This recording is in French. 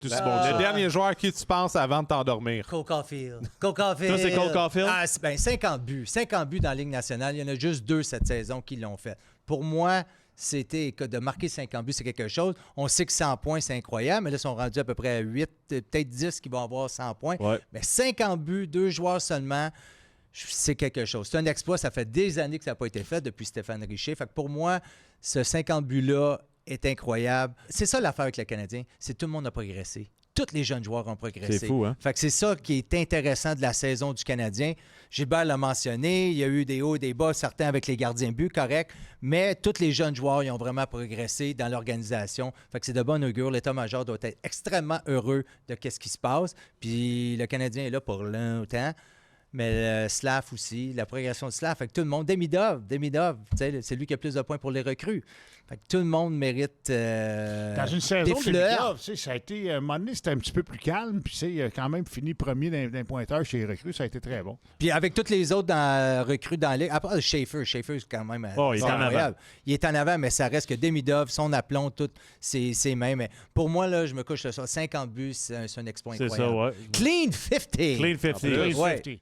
Tout aussi bon que Le ça. dernier joueur à qui tu penses avant de t'endormir. Cole Caulfield. Cole Caulfield. Toi, c'est Cole Caulfield? 50 buts. 50 buts dans la Ligue nationale. Il y en a juste 2 cette saison qui l'ont fait. Pour moi, c'était que de marquer 50 buts, c'est quelque chose. On sait que 100 points, c'est incroyable, mais là, ils sont rendus à peu près à 8, peut-être 10 qui vont avoir 100 points. Ouais. Mais 50 buts, 2 joueurs seulement, c'est quelque chose. C'est un exploit. Ça fait des années que ça n'a pas été fait depuis Stéphane Richer. Fait que pour moi, ce 50 buts-là est incroyable. C'est ça l'affaire avec le Canadien. C'est tout le monde a progressé. Tous les jeunes joueurs ont progressé. C'est fou, hein? Fait que c'est ça qui est intéressant de la saison du Canadien. Gilbert l'a mentionné, il y a eu des hauts et des bas, certains avec les gardiens de but, correct, mais tous les jeunes joueurs ils ont vraiment progressé dans l'organisation. Fait que c'est de bon augure. L'état-major doit être extrêmement heureux de ce qui se passe. Puis le Canadien est là pour longtemps. Mais Slav aussi, la progression de Slav. Fait que tout le monde, Demidov, c'est lui qui a plus de points pour les recrues. Fait que tout le monde mérite Dans une saison des fleurs. ça a été, à un moment donné, c'était un petit peu plus calme, puis il a quand même fini premier d'un pointeur chez les recrues, ça a été très bon. Puis avec tous les autres recrues dans la Ligue, à part Schaefer, c'est quand même Oh, il est en avant. Il est en avant, mais ça reste que Demidov, son aplomb, tout, c'est mêmes. Mais pour moi, là, je me couche sur ça. 50 buts, c'est un exploit C'est incroyable. ça, ouais. Clean 50! Clean 50. Clean Ouais. 50.